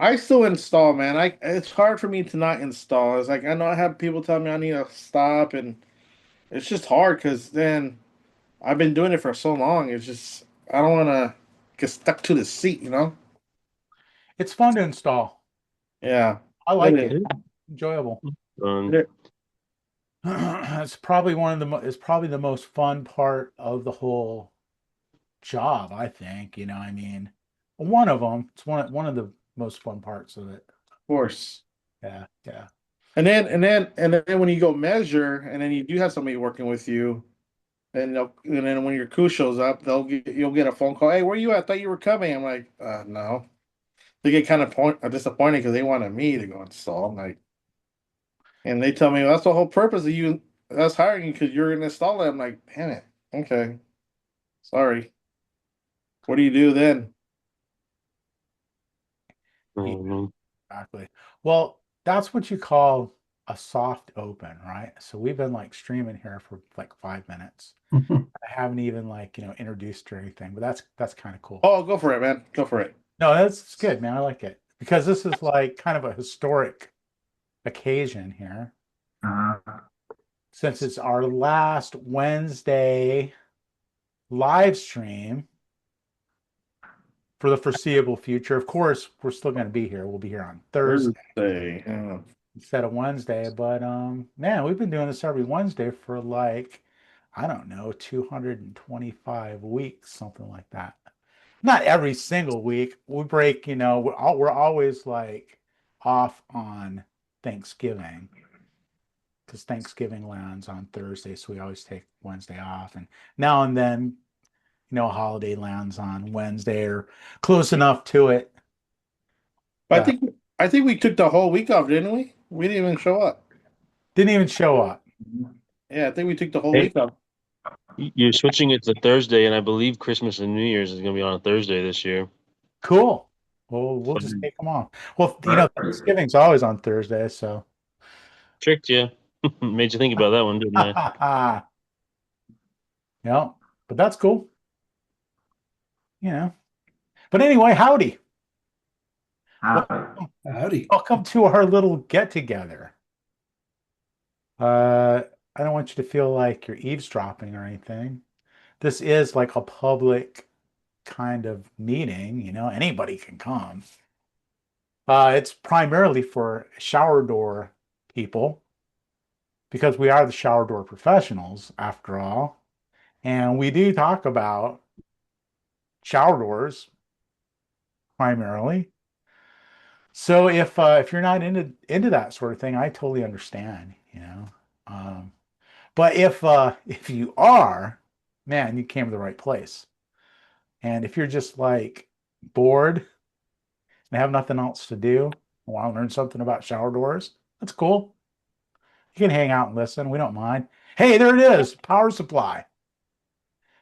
I still install, man. It's hard for me to not install. It's like I know I have people tell me I need to stop, and it's just hard because then I've been doing it for so long. It's just I don't want to get stuck to the seat, you know? It's fun to install. Yeah, I it like is. it. Enjoyable. It is. It's probably it's probably the most fun part of the whole job, I think. I mean, one of them. It's one of the most fun parts of it. Of course. Yeah, yeah. And then when you go measure, and then you do have somebody working with you, and then when your crew shows up, you'll get a phone call. Hey, where you at? I thought you were coming. I'm like, no. They get kind of disappointed because they wanted me to go install. I'm like, and they tell me well, that's the whole purpose of you. That's hiring you because you're gonna install it. I'm like, damn it. Okay, sorry. What do you do then? Yeah, Mhm. exactly. Well, that's what you call a soft open, right? So we've been like streaming here for like 5 minutes. I haven't even like, introduced or anything, but that's kind of cool. Oh, go for it, man. Go for it. No, that's good, man. I like it because this is like kind of a historic occasion here Uh, since it's our last Wednesday live stream for the foreseeable future. Of course, we're still going to be here. We'll be here on Thursday Thursday. Yeah. instead of Wednesday, but man, we've been doing this every Wednesday for like I don't know, 225 weeks, something like that. Not every single week. We break, we're always like off on Thanksgiving because Thanksgiving lands on Thursday, so we always take Wednesday off. And now and then, a holiday lands on Wednesday or close enough to it. But I That think I think we took the whole week off, didn't we? We didn't even show up. didn't even show up. Yeah, I think we took the whole Hey, week off. you're switching it to Thursday, and I believe Christmas and New Year's is going to be on a Thursday this year. Cool. Well, we'll just Fun. take them off. Well, right. Thanksgiving's always on Thursday, so. Tricked you. Made you think about that one, didn't I? Yeah, but that's cool. You know. But anyway, howdy. Well, Howdy. Howdy. welcome to our little get together. I don't want you to feel like you're eavesdropping or anything. This is like a public kind of meeting, anybody can come. It's primarily for shower door people because we are the shower door professionals after all. And we do talk about shower doors primarily. So if you're not into that sort of thing, I totally understand. Um, but if you are, man, you came to the right place. And if you're just like bored and have nothing else to do, want to learn something about shower doors, that's cool. You can hang out and listen. We don't mind. Hey, there it is. Power supply.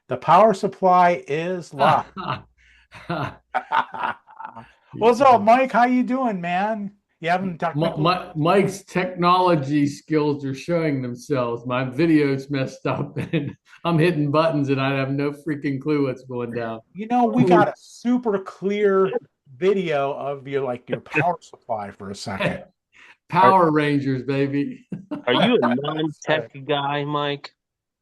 The power supply is live. What's up, Mike? How you doing, man? You having technical? Mike's technology skills are showing themselves. My video's messed up and I'm hitting buttons and I have no freaking clue what's going down. We got a super clear video of your power supply for a second. Are- Power Rangers, baby. Are you a non-tech guy, Mike?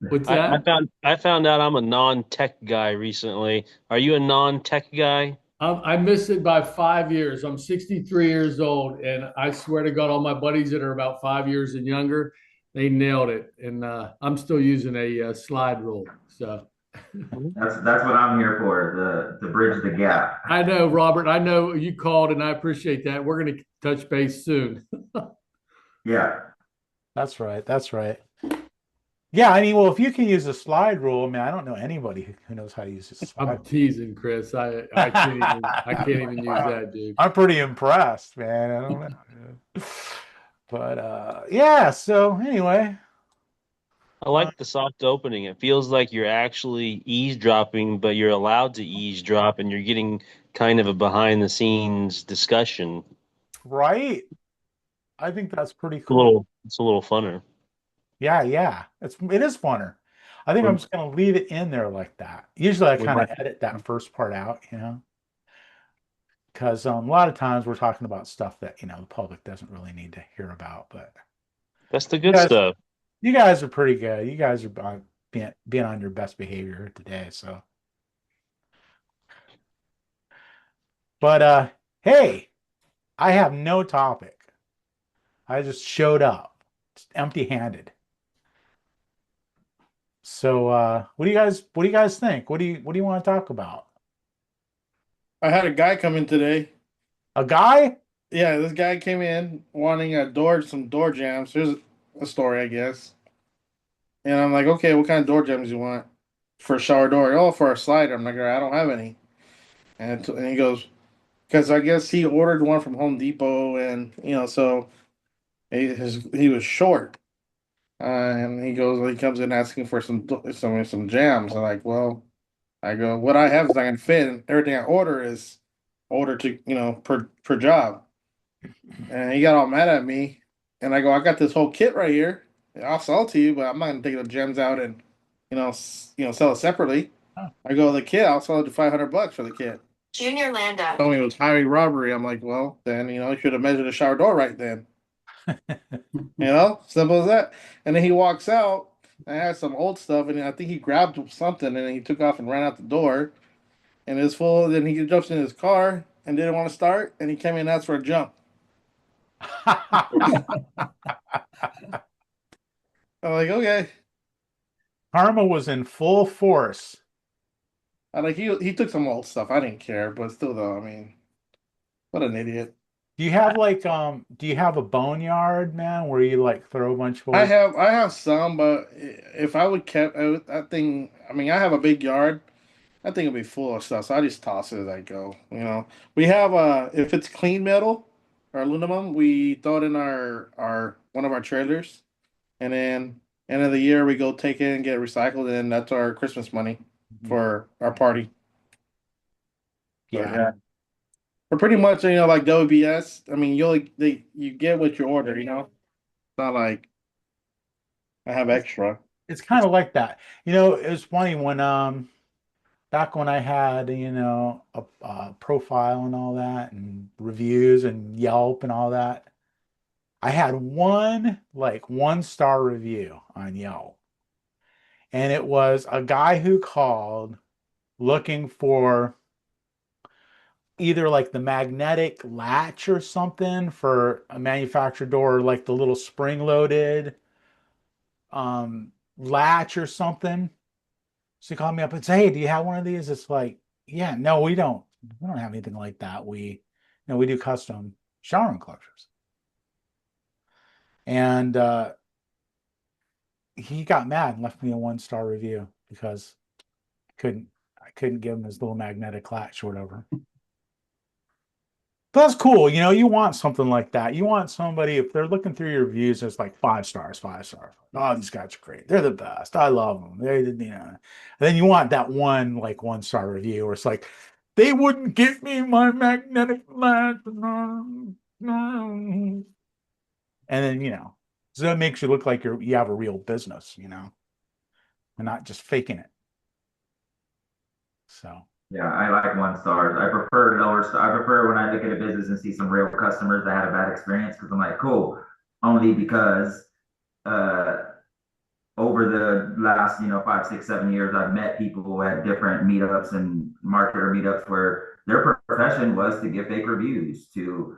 What's I, I that? found I found out I'm a non-tech guy recently. Are you a non-tech guy? I missed it by 5 years. I'm 63 years old, and I swear to God, all my buddies that are about 5 years and younger, they nailed it. And I'm still using a slide rule. So That's what I'm here for, to bridge the gap. I know, Robert. I know you called, and I appreciate that. We're going to touch base soon. Yeah. That's right. That's right. Yeah, I mean, well, if you can use a slide rule, I mean, I don't know anybody who knows how to use a slide. I'm teasing, Chris. I can't even use that, dude. I'm pretty impressed, man. I don't know. But yeah, so anyway, I uh, like the soft opening. It feels like you're actually eavesdropping, but you're allowed to eavesdrop, and you're getting kind of a behind-the-scenes discussion. right? I think that's pretty A cool. little, it's a little funner. Yeah, yeah. It is funner. I think I'm When, just gonna leave it in there like that. Usually I when kind my of edit that first part out. because a lot of times we're talking about stuff that the public doesn't really need to hear about. But That's the you good guys, stuff. you guys are pretty good. You guys are being on your best behavior today. So, but hey, I have no topic. I just showed up, empty-handed. So, what do you guys think? What do you want to talk about? I had a guy come in today. A guy? Yeah, this guy came in wanting some door jams. Here's a story, I guess. And I'm like, okay, what kind of door jams you want for a shower door? Oh, for a slider. I'm like, "All right, I don't have any." And he goes, because I guess he ordered one from Home Depot, and so he was short. And he comes in asking for some jams. I'm like, well, I go, what I have is not gonna fit, and everything I order is ordered to per job. And he got all mad at me, and I go, I got this whole kit right here. I'll sell it to you, but I'm not gonna take the gems out and sell it separately. Oh. I go, the kit, I'll sell it to $500 for the kit. Junior Landa. Told me it was highway robbery. I'm like, well, then you should have measured the shower door right then. Simple as that. And then he walks out. I had some old stuff, and I think he grabbed something, and he took off and ran out the door. And it's full. Then he jumps in his car and didn't want to start, and he came in and asked for a jump. I'm like, okay. Karma was in full force. I like he took some old stuff. I didn't care, but still though, I mean, what an idiot. Do you have do you have a boneyard, man, where you like throw a bunch of I have some, but if I would kept that thing, I mean, I have a big yard. I think it'd be full of stuff, so I just toss it as I go. We have if it's clean metal or aluminum, we throw it in our one of our trailers, and then end of the year we go take it and get it recycled, and that's our Christmas money for our party. Yeah. Yeah. But pretty much, like WBS. I mean, you get what you order. It's not like I have extra. It's kind of like that. It was funny when back when I had, a profile and all that and reviews and Yelp and all that. I had one-star review on Yelp. And it was a guy who called looking for either like the magnetic latch or something for a manufactured door, like the little spring-loaded latch or something. So he called me up and said, "Hey, do you have one of these?" It's like, "Yeah, no, we don't. We don't have anything like that. We do custom shower enclosures." And he got mad and left me a one-star review because I couldn't give him his little magnetic latch or whatever. But that's cool. You want something like that. You want somebody, if they're looking through your reviews, it's like 5 stars, 5 stars. Oh, these guys are great. They're the best. I love them. And then you want that one-star review where it's like, they wouldn't give me my magnetic latch. And then, so that makes you look like you have a real business, and not just faking it. So. Yeah, I like 1 stars. I prefer lower star. I prefer when I look at a business and see some real customers that had a bad experience because I'm like, cool. Only because uh, over the last 5, 6, 7 years, I've met people at different meetups and marketer meetups where their profession was to give fake reviews, to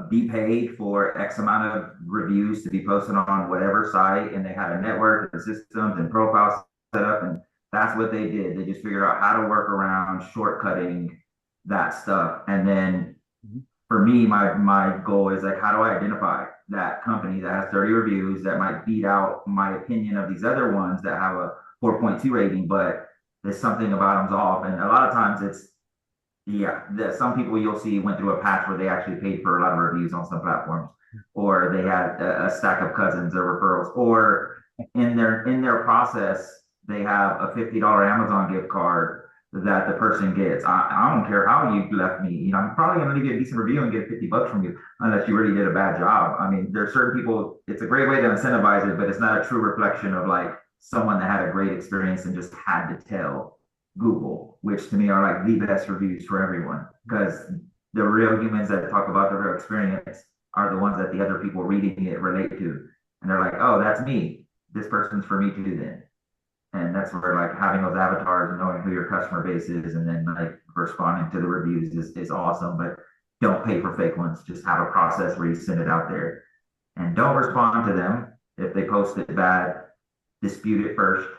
be paid for X amount of reviews to be posted on whatever site, and they had a network and systems and profiles set up, and that's what they did. They just figured out how to work around shortcutting that stuff. And then for me, my goal is like, how do I identify that company that has 30 reviews that might beat out my opinion of these other ones that have a 4.2 rating, but there's something about them's off. And a lot of times some people you'll see went through a patch where they actually paid for a lot of reviews on some platforms, or they had a stack of cousins or referrals, or in their process, they have a $50 Amazon gift card that the person gets. I don't care how you left me. I'm probably going to give you a decent review and get $50 from you unless you really did a bad job. I mean, there's certain people, it's a great way to incentivize it, but it's not a true reflection of like someone that had a great experience and just had to tell Google, which to me are like the best reviews for everyone, because the real humans that talk about the real experience are the ones that the other people reading it relate to. And they're like, oh, that's me. This person's for me too then. And that's where like having those avatars and knowing who your customer base is and then like responding to the reviews is awesome. But don't pay for fake ones. Just have a process where you send it out there. And don't respond to them. If they post it bad, dispute it first.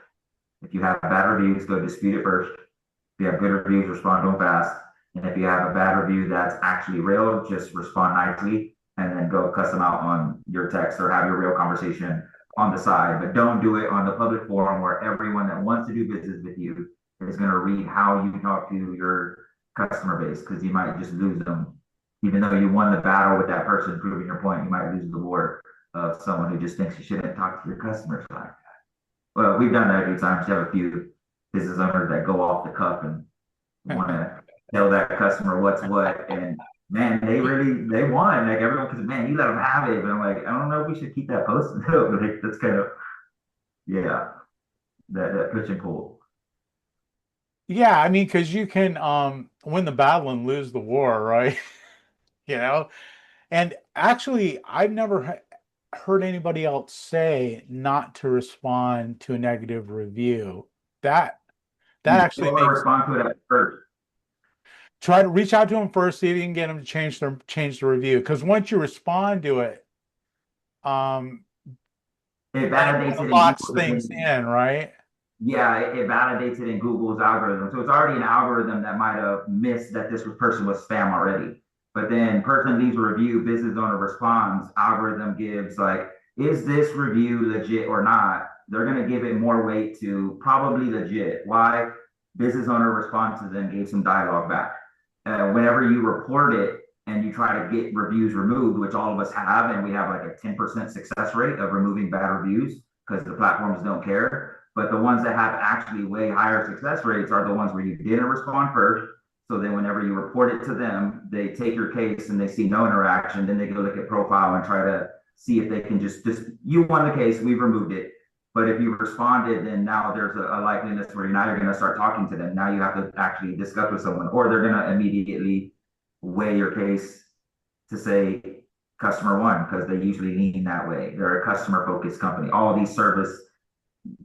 If you have bad reviews, go dispute it first. If you have good reviews, respond to them fast. And if you have a bad review that's actually real, just respond nicely and then go cuss them out on your text or have your real conversation on the side. But don't do it on the public forum where everyone that wants to do business with you is going to read how you talk to your customer base, because you might just lose them. Even though you won the battle with that person proving your point, you might lose the war of someone who just thinks you shouldn't talk to your customers like that. Well, we've done that a few times. You have a few business owners that go off the cuff and want to tell that customer what's what, and man, they won. Like everyone, because man, you let them have it. But I'm like, I don't know if we should keep that posted. Like, that's kind of yeah, that push and pull. Yeah, I mean, because you can win the battle and lose the war, right? You know? And actually, I've never heard anybody else say not to respond to a negative review. That You actually want to makes respond to it at first. try to reach out to them first, see if you can get them to change the review. Because once you respond to it, It then validates it it in locks Google. things in, right? Yeah, it validates it in Google's algorithm. So it's already an algorithm that might have missed that this person was spam already. But then person leaves a review, business owner responds, algorithm gives like, is this review legit or not? They're going to give it more weight to probably legit. Why? Business owner responds to them, gave some dialogue back. Whenever you report it and you try to get reviews removed, which all of us have, and we have like a 10% success rate of removing bad reviews because the platforms don't care. But the ones that have actually way higher success rates are the ones where you didn't respond first. So then whenever you report it to them, they take your case and they see no interaction. Then they go look at profile and try to see if they can just you won the case, we've removed it. But if you responded, then now there's a likeliness where now you're going to start talking to them. Now you have to actually discuss with someone, or they're going to immediately weigh your case to say customer one, because they usually lean that way. They're a customer focused company. All of these service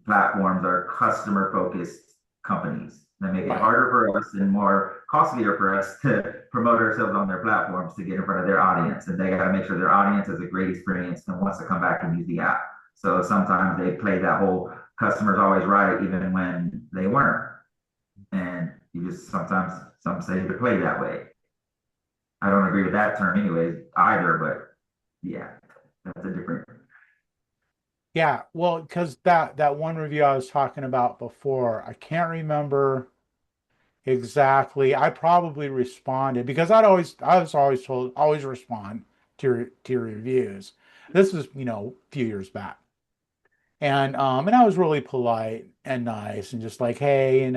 platforms are customer focused companies that make it harder for us and more costlier for us to promote ourselves on their platforms to get in front of their audience. And they got to make sure their audience has a great experience and wants to come back and use the app. So sometimes they play that whole customers always right, even when they weren't. And you just sometimes some say to play that way. I don't agree with that term anyways either, but yeah, that's a different. Yeah, well, because that one review I was talking about before, I can't remember exactly. I probably responded because I was always told always respond to your reviews. This was, a few years back. And I was really polite and nice and just like, hey,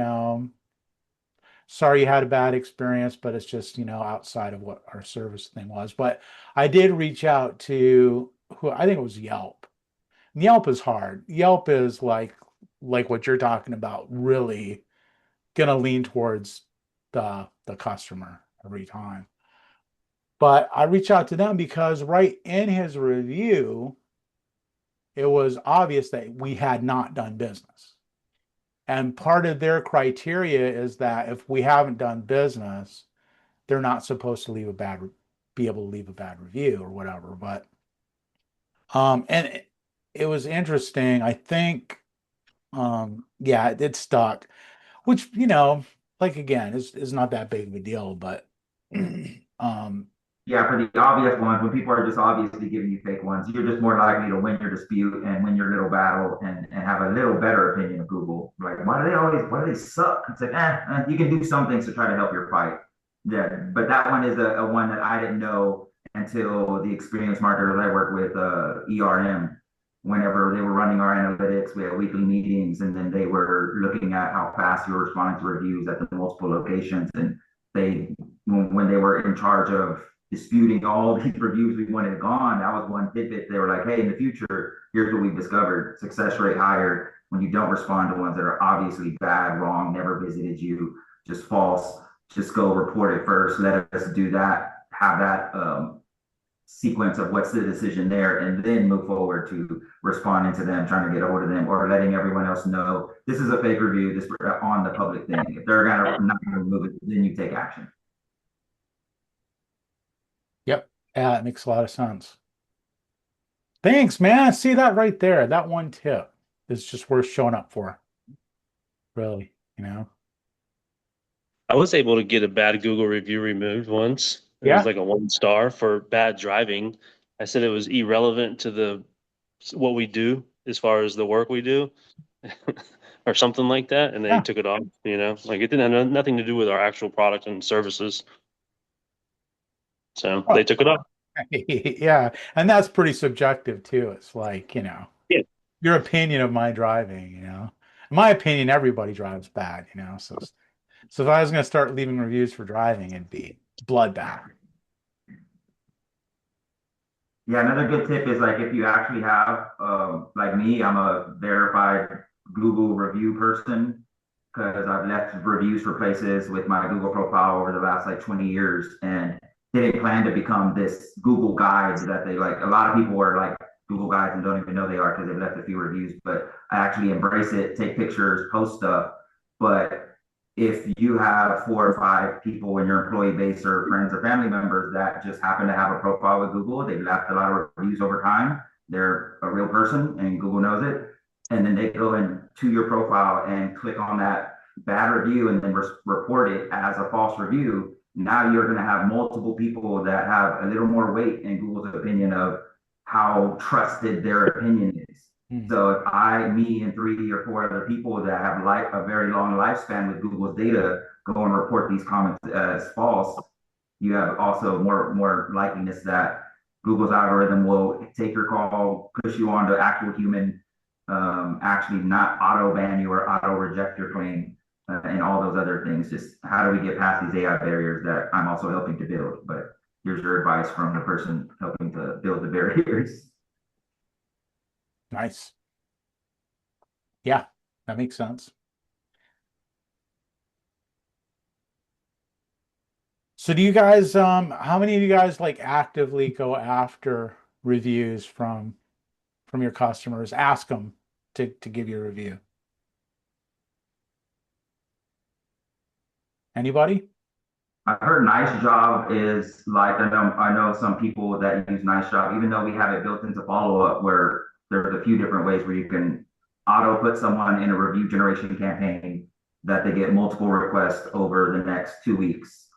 sorry you had a bad experience, but it's just, outside of what our service thing was. But I did reach out to who I think it was Yelp. Yelp is hard. Yelp is like what you're talking about, really gonna lean towards the customer every time. But I reached out to them because right in his review, it was obvious that we had not done business. And part of their criteria is that if we haven't done business, they're not supposed to be able to leave a bad review or whatever. But and it was interesting. I think yeah, it stuck, which like again is not that big of a deal, but Yeah, for the obvious ones, when people are just obviously giving you fake ones, you're just more likely to win your dispute and win your little battle and have a little better opinion of Google. Like, why do they suck? It's like, you can do some things to try to help your fight. Yeah, but that one is a one that I didn't know until the experienced marketers I work with, ERM, whenever they were running our analytics, we had weekly meetings, and then they were looking at how fast you were responding to reviews at the multiple locations. And when they were in charge of disputing all these reviews we wanted gone, that was one tidbit. They were like, hey, in the future, here's what we've discovered. Success rate higher when you don't respond to ones that are obviously bad, wrong, never visited you, just false. just go report it first. Let us do that, have that sequence of what's the decision there, and then move forward to responding to them, trying to get a hold of them, or letting everyone else know this is a fake review, this on the public thing. If they're not gonna remove it, then you take action. Yep. Yeah, it makes a lot of sense. Thanks, man. See that right there. That one tip is just worth showing up for. Really, you know? I was able to get a bad Google review removed once. It was Yeah. like a 1 star for bad driving. I said it was irrelevant to the what we do as far as the work we do, or something like that, and they Yeah. took it off. Like it didn't have nothing to do with our actual product and services, so Oh, they took it off. yeah. And that's pretty subjective too. It's like, you know, Yeah. your opinion of my driving, you know. In my opinion, everybody drives bad, you know. So if I was gonna start leaving reviews for driving, it'd be bloodbath. Yeah, another good tip is like if you actually have, like me, I'm a verified Google review person because I've left reviews for places with my Google profile over the last like 20 years and didn't plan to become this Google guide that they like. A lot of people are like Google guides and don't even know they are because they've left a few reviews, but I actually embrace it, take pictures, post stuff. But if you have 4 or 5 people in your employee base or friends or family members that just happen to have a profile with Google, they've left a lot of reviews over time, they're a real person and Google knows it, and then they go into your profile and click on that bad review and then report it as a false review, now you're going to have multiple people that have a little more weight in Google's opinion of how trusted their opinion is. So if me and 3 or 4 other people that have a very long lifespan with Google's data go and report these comments as false, you have also more likeliness that Google's algorithm will take your call, push you on to actual human, actually not auto ban you or auto reject your claim, and all those other things. Just how do we get past these AI barriers that I'm also helping to build? But here's your advice from the person helping to build the barriers. Nice. Yeah, that makes sense. So do you guys, how many of you guys like actively go after reviews from your customers? Ask them to give you a review. Anybody? I heard Nice Job is like I know some people that use Nice Job, even though we have it built into follow up where there's a few different ways where you can auto put someone in a review generation campaign that they get multiple requests over the next 2 weeks.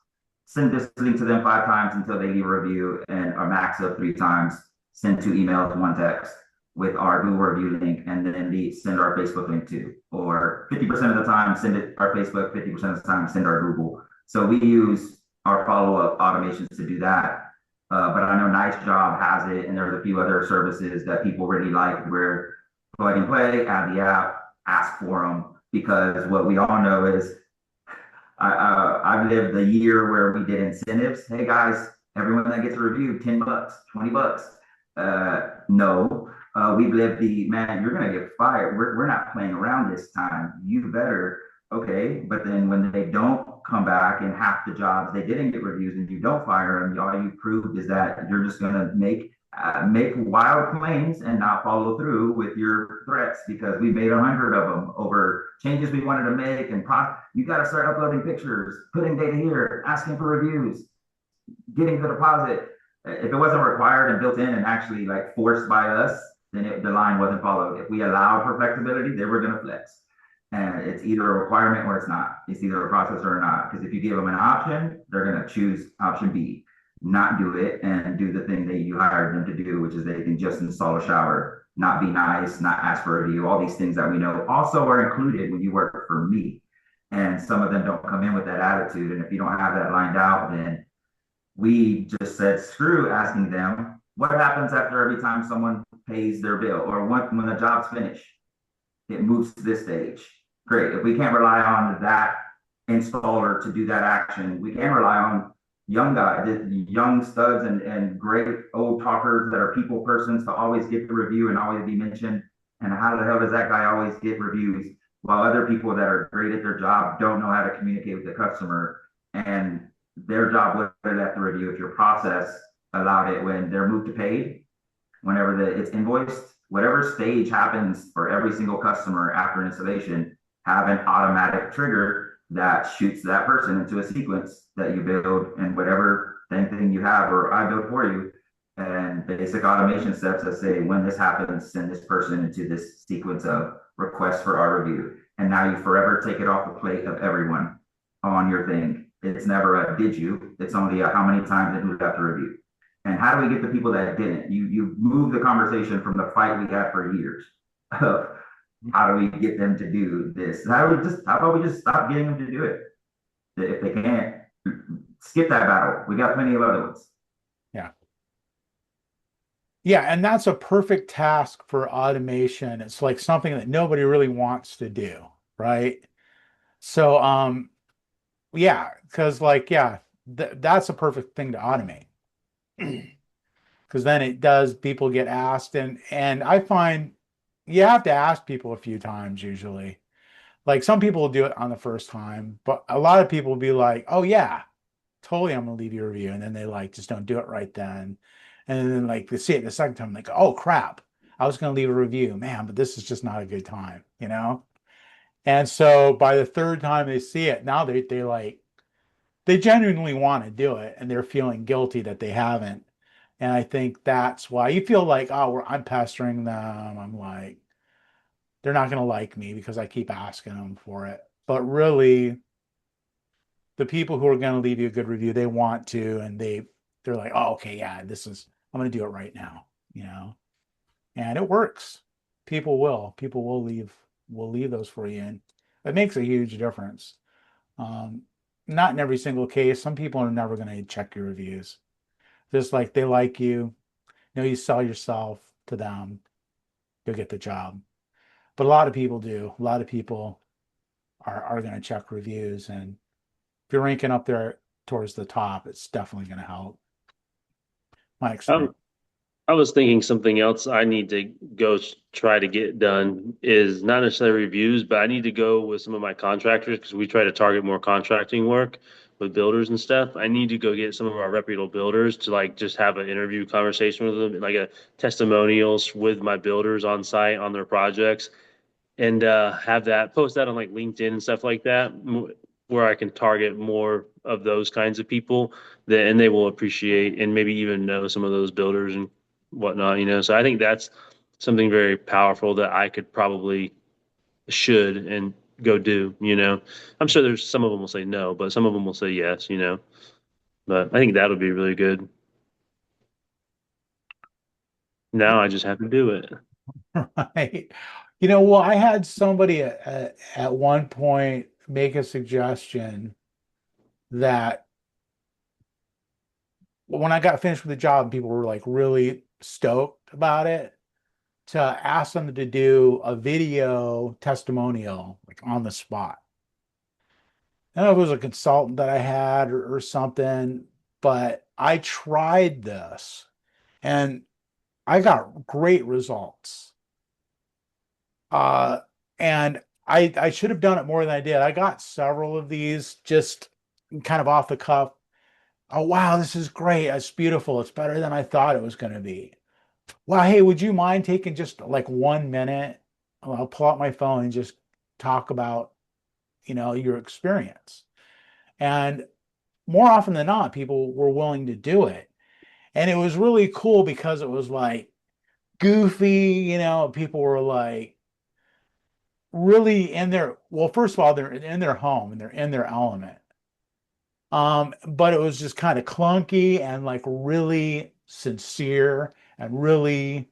Send this link to them 5 times until they leave a review, and a max of 3 times. Send 2 emails, 1 text with our Google review link, and then send our Facebook link too. Or 50% of the time, send it our Facebook. 50% of the time, send our Google. So we use our follow-up automations to do that. But I know Nice Job has it, and there's a few other services that people really like where plug and play, add the app, ask for them, because what we all know is I've lived a year where we did incentives. Hey guys, everyone that gets a review, $10, $20. No, we've lived man, you're gonna get fired. We're not playing around this time. You better. Okay, but then when they don't come back and half the jobs they didn't get reviews and you don't fire them, all you proved is that you're just gonna make wild claims and not follow through with your threats because we made 100 of them over changes we wanted to make. And you got to start uploading pictures, putting data here, asking for reviews, getting the deposit. If it wasn't required and built in and actually like forced by us, then the line wasn't followed. If we allowed for flexibility, they were going to flex. And it's either a requirement or it's not. It's either a process or not. Because if you give them an option, they're going to choose option B, not do it and do the thing that you hired them to do, which is they can just install a shower, not be nice, not ask for a review. All these things that we know also are included when you work for me. And some of them don't come in with that attitude. And if you don't have that lined out, then we just said, screw asking them what happens after every time someone pays their bill or when the job's finished, it moves to this stage. Great. If we can't rely on that installer to do that action, we can rely on young guys, young studs and great old talkers that are people persons to always get the review and always be mentioned. And how the hell does that guy always get reviews while other people that are great at their job don't know how to communicate with the customer and their job would have to review if your process allowed it when they're moved to paid, whenever it's invoiced, whatever stage happens for every single customer after installation, have an automatic trigger that shoots that person into a sequence that you build and whatever thing you have or I build for you, and basic automation steps that say when this happens, send this person into this sequence of requests for our review. And now you forever take it off the plate of everyone on your thing. It's never a did you, it's only a how many times did we have to review. And how do we get the people that didn't? You move the conversation from the fight we had for years of how do we get them to do this? How about we just stop getting them to do it? If they can't, skip that battle. We got plenty of other ones. Yeah. Yeah, and that's a perfect task for automation. It's like something that nobody really wants to do, right? So, yeah, because like, yeah, that's a perfect thing to automate. Because then it does, people get asked, and I find you have to ask people a few times usually. Like some people will do it on the first time, but a lot of people will be like, "Oh yeah, totally, I'm gonna leave you a review," and then they like just don't do it right then, and then like they see it the second time, like, "Oh crap, I was gonna leave a review, man, but this is just not a good time," you know. And so by the third time they see it, now they like they genuinely want to do it, and they're feeling guilty that they haven't. And I think that's why you feel like, oh, I'm pestering them. I'm like, they're not going to like me because I keep asking them for it. But really, the people who are going to leave you a good review, they want to, and they're like, oh, okay, yeah, I'm going to do it right now, you know, and it works. People will leave those for you, and it makes a huge difference. Um, Not in every single case. Some people are never going to check your reviews. Just like they like you know, you sell yourself to them, you'll get the job. But a lot of people do. A lot of people are going to check reviews. And if you're ranking up there towards the top, it's definitely going to help. My I, experience. I was thinking something else I need to go try to get done is not necessarily reviews, but I need to go with some of my contractors because we try to target more contracting work with builders and stuff. I need to go get some of our reputable builders to like just have an interview conversation with them, like a testimonials with my builders on site on their projects and have that post that on like LinkedIn and stuff like that, where I can target more of those kinds of people that and they will appreciate and maybe even know some of those builders and whatnot, you know. So I think that's something very powerful that I could probably should and go do, you know. I'm sure there's some of them will say no, but some of them will say yes, you know. But I think that'll be really good. Now I just have to do it. Right. You know, well, I had somebody at one point make a suggestion that when I got finished with the job, people were like really stoked about it, to ask them to do a video testimonial like on the spot. I don't know if it was a consultant that I had or something, but I tried this and I got great results. Uh, and I should have done it more than I did. I got several of these just kind of off the cuff. Oh, wow, this is great. It's beautiful. It's better than I thought it was going to be. Well, hey, would you mind taking just like 1 minute? I'll pull out my phone and just talk about, you know, your experience. And more often than not, people were willing to do it. And it was really cool because it was like goofy, you know, people were like really in their, well, first of all, they're in their home and they're in their element. But it was just kind of clunky and like really sincere and really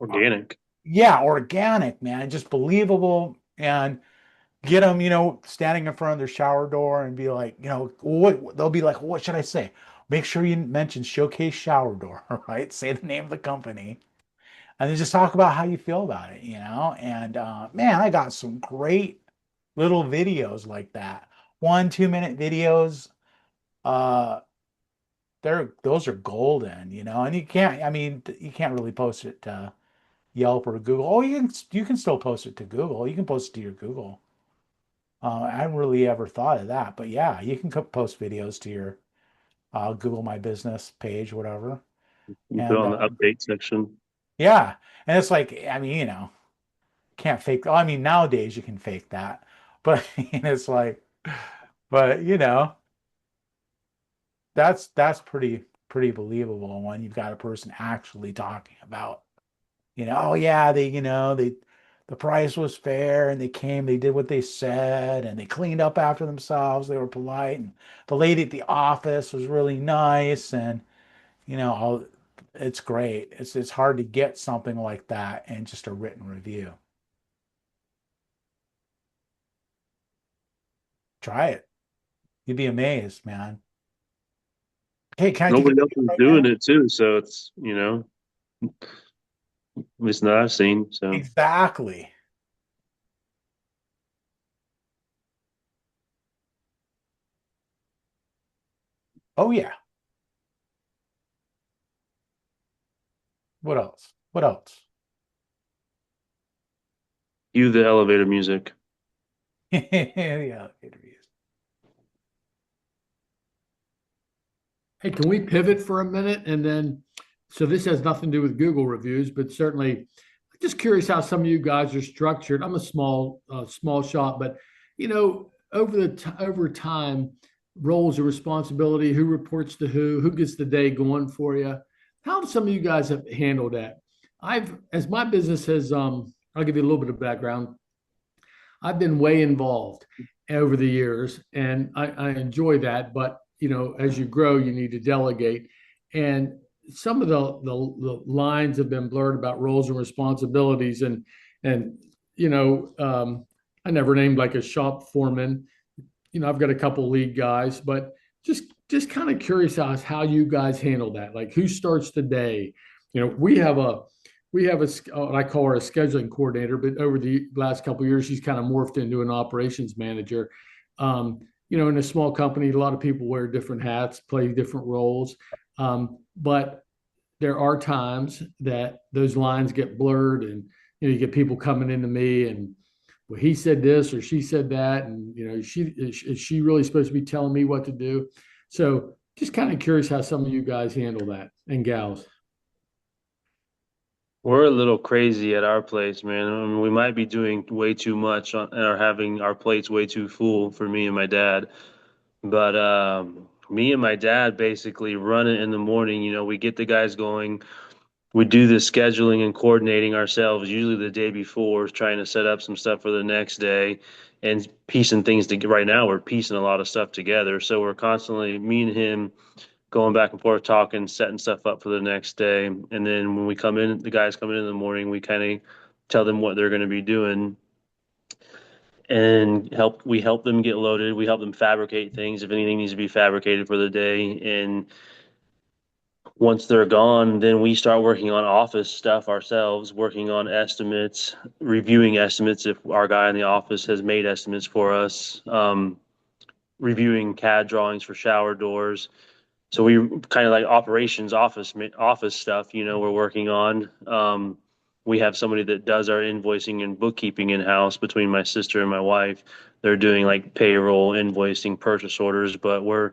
Organic. yeah, organic, man, just believable. And get them, you know, standing in front of their shower door and be like, you know, what they'll be like, what should I say? Make sure you mention Showcase Shower Door, right? Say the name of the company, and then just talk about how you feel about it, you know. And man, I got some great little videos like that, 1 2 minute videos. Uh, those are golden, you know. And you can't, I mean, you can't really post it to Yelp or Google. Oh, you can still post it to Google. You can post it to your Google I haven't really ever thought of that, but yeah, you can post videos to your Google My Business page, whatever. You put it And on the update section. yeah, and it's like, I mean, can't fake. I mean, nowadays you can fake that, but it's like, but that's pretty believable when you've got a person actually talking about, oh yeah, the price was fair and they came, they did what they said and they cleaned up after themselves, they were polite, and the lady at the office was really nice, and all it's great. It's hard to get something like that in just a written review. Try it. You'd be amazed, man. Hey, can I take a Nobody else picture is right doing now? it too, so it's, at least that I've seen. So Exactly. Oh yeah. What else? What else? cue the elevator music. Yeah, interviews. Hey, can we pivot for a minute and then, so this has nothing to do with Google reviews, but certainly I'm just curious how some of you guys are structured. I'm a small shop, but over time, roles of responsibility, who reports to who gets the day going for you. How do some of you guys have handled that? As my business has, I'll give you a little bit of background. I've been way involved over the years, and I enjoy that. But as you grow, you need to delegate, and some of the lines have been blurred about roles and responsibilities, and I never named like a shop foreman. I've got a couple lead guys, but just kind of curious how you guys handle that. Like who starts the day? We have a I call her a scheduling coordinator, but over the last couple of years, she's kind of morphed into an operations manager. In a small company, a lot of people wear different hats, play different roles, but there are times that those lines get blurred, and you get people coming into me and, well, he said this or she said that, and is she really supposed to be telling me what to do? So just kind of curious how some of you guys handle that, and gals. We're a little crazy at our place, man. I mean, we might be doing way too much and are having our plates way too full for me and my dad. But me and my dad basically run it in the morning. We get the guys going. We do the scheduling and coordinating ourselves, usually the day before, trying to set up some stuff for the next day and piecing things together. Right now, we're piecing a lot of stuff together. So we're constantly, me and him, going back and forth, talking, setting stuff up for the next day. And then when we come in, the guys coming in the morning, we kind of tell them what they're going to be doing and we help them get loaded. We help them fabricate things if anything needs to be fabricated for the day. And once they're gone, then we start working on office stuff ourselves, working on estimates, reviewing estimates if our guy in the office has made estimates for us, reviewing CAD drawings for shower doors. So we kind of like operations office stuff, we're working on. We have somebody that does our invoicing and bookkeeping in house between my sister and my wife. They're doing like payroll, invoicing, purchase orders, but we're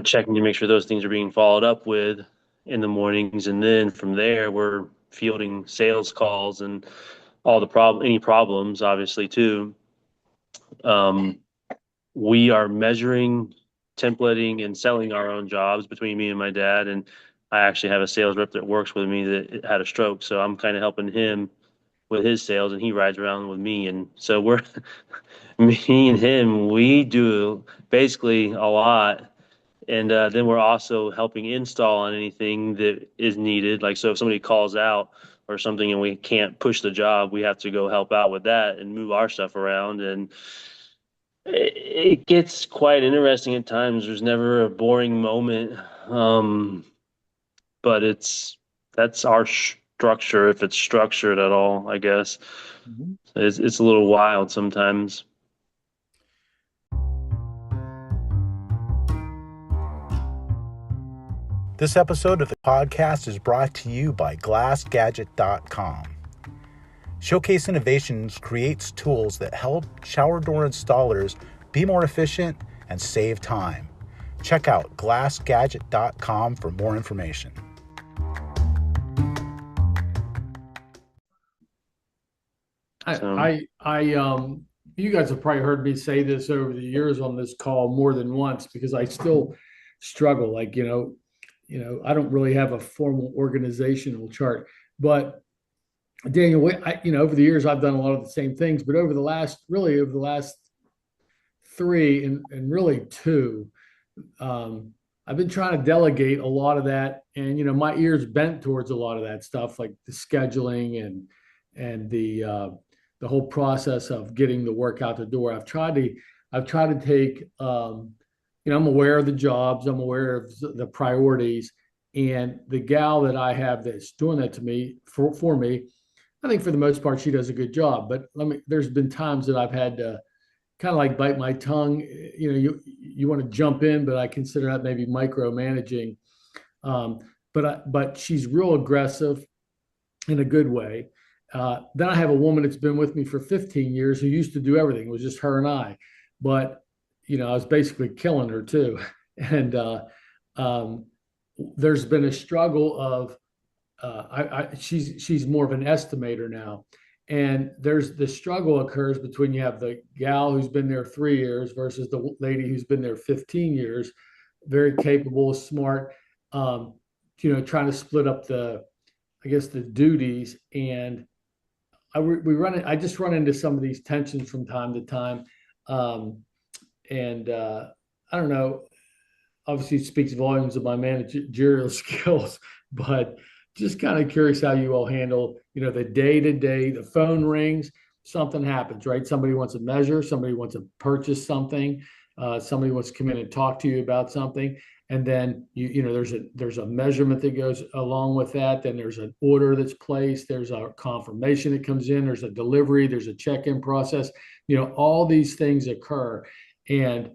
checking to make sure those things are being followed up with in the mornings. And then from there, we're fielding sales calls and any problems, obviously, too. Um, we are measuring, templating, and selling our own jobs between me and my dad. And I actually have a sales rep that works with me that had a stroke. So I'm kind of helping him with his sales, and he rides around with me. And so me and him, we do basically a lot. And then we're also helping install on anything that is needed. Like, so if somebody calls out or something and we can't push the job, we have to go help out with that and move our stuff around. And it gets quite interesting at times. There's never a boring moment. But that's our structure, if it's structured at all, I guess. Mhm. It's a little wild sometimes. This episode of the podcast is brought to you by GlassGadget.com. Showcase Innovations creates tools that help shower door installers be more efficient and save time. Check out glassgadget.com for more information. You guys have probably heard me say this over the years on this call more than once, because I still struggle. Like, I don't really have a formal organizational chart, but Daniel, over the years, I've done a lot of the same things, but over the last three and really two, I've been trying to delegate a lot of that, and my ears bent towards a lot of that stuff, like the scheduling and the whole process of getting the work out the door. I've tried to take, I'm aware of the jobs, I'm aware of the priorities, and the gal that I have that's doing that to me for me, I think for the most part she does a good job. But there's been times that I've had to kind of like bite my tongue. You want to jump in, but I consider that maybe micromanaging. But she's real aggressive in a good way. Then I have a woman that's been with me for 15 years who used to do everything. It was just her and I. But I was basically killing her too. And there's been a struggle of she's more of an estimator now. And there's the struggle occurs between, you have the gal who's been there 3 years versus the lady who's been there 15 years, very capable, smart, trying to split up the duties. And I just run into some of these tensions from time to time. And I don't know, obviously it speaks volumes of my managerial skills, but just kind of curious how you all handle, the day to day. The phone rings, something happens, right? Somebody wants a measure, somebody wants to purchase something, somebody wants to come in and talk to you about something, and then there's a measurement that goes along with that. Then there's an order that's placed. There's a confirmation that comes in. There's a delivery. There's a check-in process. All these things occur, and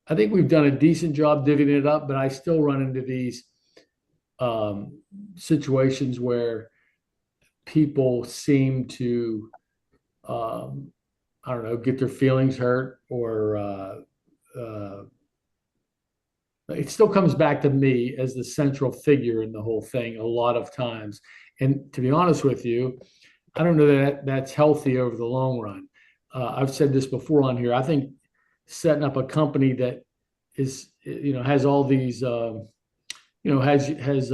I think we've done a decent job divvying it up, but I still run into these situations where people seem to, I don't know, get their feelings hurt, or it still comes back to me as the central figure in the whole thing a lot of times. And to be honest with you, I don't know that that's healthy over the long run. I've said this before on here. I think setting up a company that is, has all these, has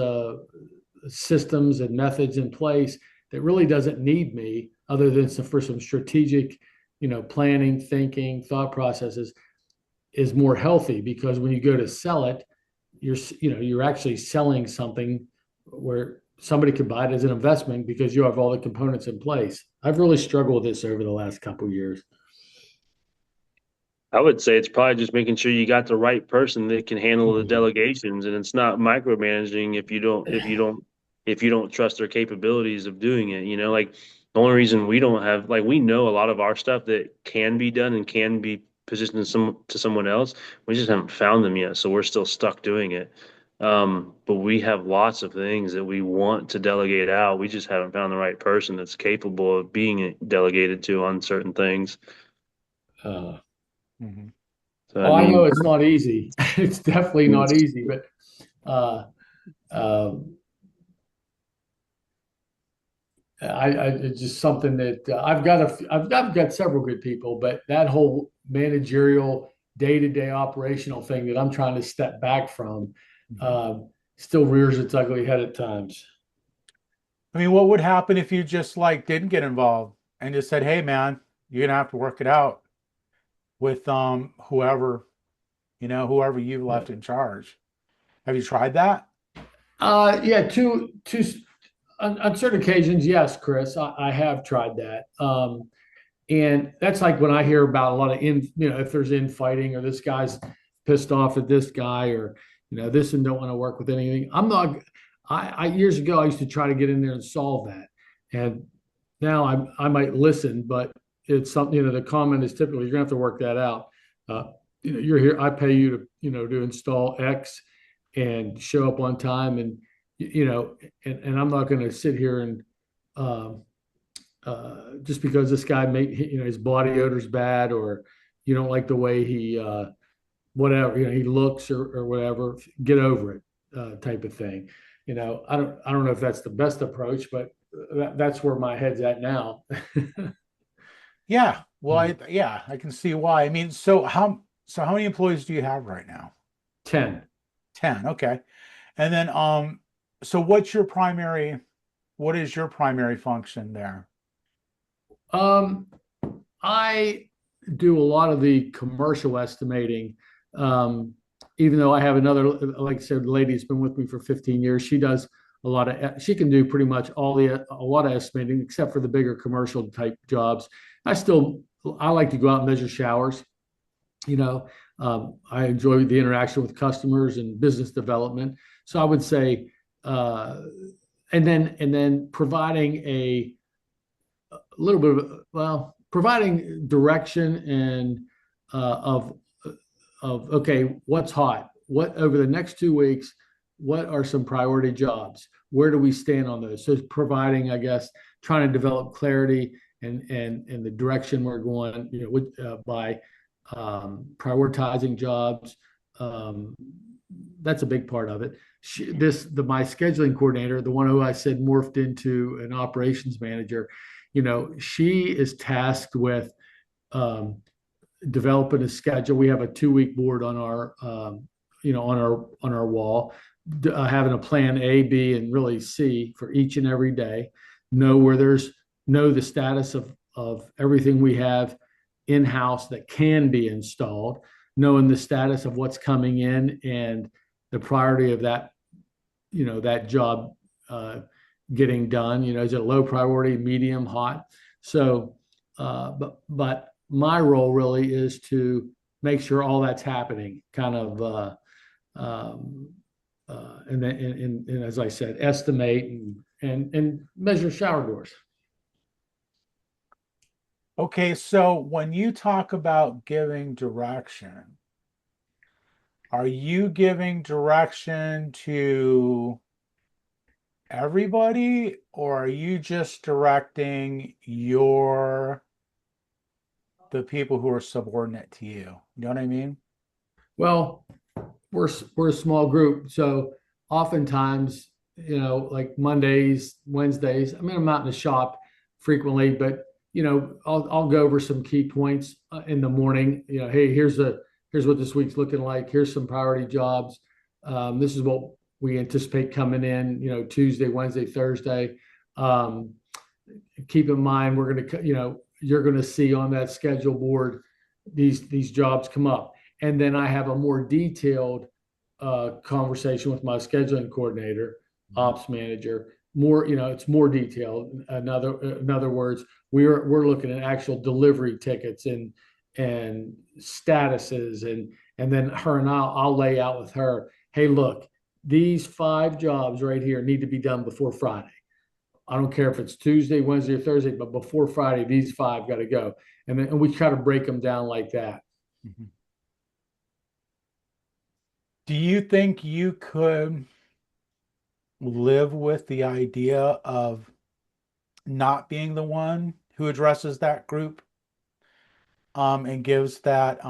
systems and methods in place that really doesn't need me, other than for some strategic, planning, thinking, thought processes, is more healthy. Because when you go to sell it, you're actually selling something where somebody could buy it as an investment because you have all the components in place. I've really struggled with this over the last couple of years. I would say it's probably just making sure you got the right person that can handle the delegations, and it's not micromanaging if you don't trust their capabilities of doing it. Like the only reason we don't have, like, we know a lot of our stuff that can be done and can be positioned to someone else. We just haven't found them yet, so we're still stuck doing it. But we have lots of things that we want to delegate out. We just haven't found the right person that's capable of being delegated to on certain things. Mm-hmm. So, I know it's not easy. It's definitely not easy, but it's just something that I've got several good people, but that whole managerial day-to-day operational thing that I'm trying to step back from still rears its ugly head at times. I mean, what would happen if you just didn't get involved and just said, "Hey, man, you're gonna have to work it out with whoever you left in charge"? Have you tried that? Yeah, on certain occasions, yes, Chris, I have tried that. And that's like when I hear about a lot of if there's infighting, or this guy's pissed off at this guy, or this and don't want to work with anything. I'm not. I years ago I used to try to get in there and solve that, and now I might listen, but it's something. The comment is typically, you're gonna have to work that out. You're here. I pay you to to install X and show up on time, and and I'm not going to sit here and just because this guy his body odor's bad, or you don't like the way he whatever he looks, or whatever, get over it, type of thing. I don't know if that's the best approach, but that's where my head's at now. Yeah. Well, I can see why. I mean, so how many employees do you have right now? 10. 10. Okay. And then so what is your primary function there? Um, I do a lot of the commercial estimating. Um, Even though I have another, like I said, the lady that's been with me for 15 years, she can do pretty much a lot of estimating except for the bigger commercial type jobs. I like to go out and measure showers. You know, I enjoy the interaction with customers and business development. So I would say, uh, and then little bit providing direction and of okay, what's hot, what over the next 2 weeks, what are some priority jobs, where do we stand on those? So it's providing, I guess, trying to develop clarity and the direction we're going, by prioritizing jobs. um, that's a big part of it. My scheduling coordinator, the one who I said morphed into an operations manager, she is tasked with um, developing a schedule. We have a 2 week board on our wall, having a plan A, B, and really C for each and every day. Know the status of everything we have in house that can be installed, knowing the status of what's coming in and the priority of that job getting done. Is it low priority, medium, hot? So, but my role really is to make sure all that's happening, kind of, and then, and as I said, estimate and measure shower doors. Okay, so when you talk about giving direction, are you giving direction to everybody, or are you just directing the people who are subordinate to you? You know what I mean? Well, we're a small group, so oftentimes, like Mondays, Wednesdays. I mean, I'm out in the shop frequently, but I'll go over some key points in the morning. Hey, here's what this week's looking like. Here's some priority jobs. This is what we anticipate coming in. Tuesday, Wednesday, Thursday. Um, Keep in mind, you're gonna see on that schedule board these jobs come up. And then I have a more detailed conversation with my scheduling coordinator, ops manager. It's more detailed. In other words, we're looking at actual delivery tickets and statuses, and then I'll lay out with her. Hey, look, these 5 jobs right here need to be done before Friday. I don't care if it's Tuesday, Wednesday, or Thursday, but before Friday, these 5 got to go. And we try to break them down like that. Mhm. Do you think you could live with the idea of not being the one who addresses that group, and gives that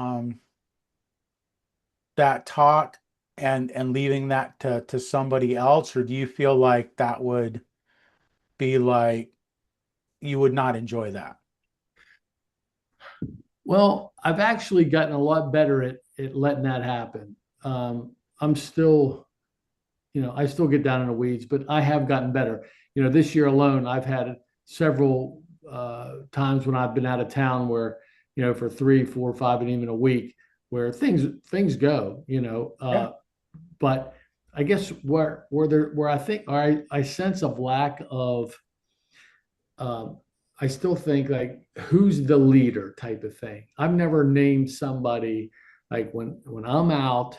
talk, and leaving that to somebody else? Or do you feel like that would be like you would not enjoy that? Well, I've actually gotten a lot better at letting that happen. I'm still, I still get down in the weeds, but I have gotten better. This year alone, I've had several times when I've been out of town where, for 3, 4, 5, and even a week, where things go. Yeah. But I guess where I think, or I sense of lack of, um, I still think, like, who's the leader type of thing. I've never named somebody, like, when I'm out,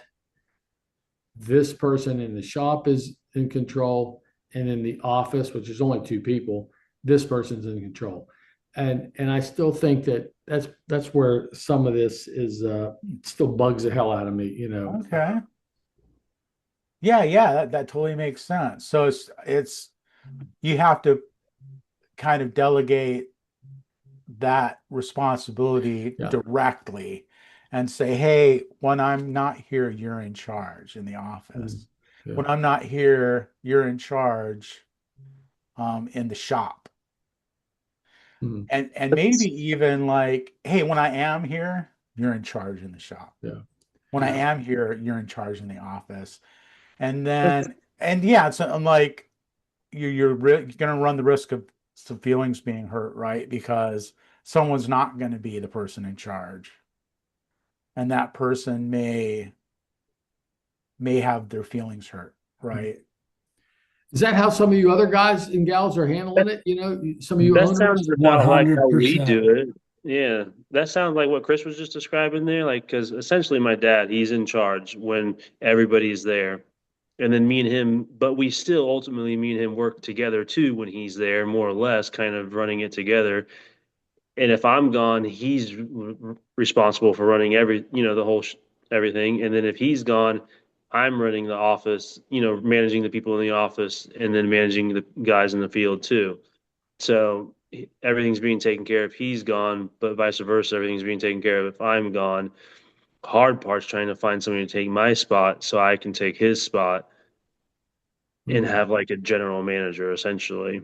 this person in the shop is in control, and in the office, which is only 2 people, this person's in control. And I still think that's where some of this is, still bugs the hell out of me. Okay. Yeah, that totally makes sense. So it's you have to kind of delegate that responsibility Yeah. directly and say, hey, when I'm not here, you're in charge in the office. Yeah. When I'm not here, you're in charge in the shop. Mhm. And maybe even like, hey, when I am here, you're in charge in the shop. Yeah. When I Yeah. am here, you're in charge in the office. And then, and yeah, so I'm like, you're going to run the risk of some feelings being hurt, right? Because someone's not going to be the person in charge, and that person may have their feelings hurt, right? Is that how some of you other guys and gals are handling it? You know, some of you That sounds owners? about like how we 100%. do it. Yeah, that sounds like what Chris was just describing there. Like, because essentially, my dad, he's in charge when everybody's there, and then me and him. But we still ultimately, me and him work together too when he's there, more or less, kind of running it together. And if I'm gone, he's responsible for running the whole everything. And then if he's gone, I'm running the office, managing the people in the office, and then managing the guys in the field too. So everything's being taken care of. He's gone, but vice versa, everything's being taken care of if I'm gone. Hard part's trying to find somebody to take my spot so I can take his spot and Mhm. have like a general manager essentially.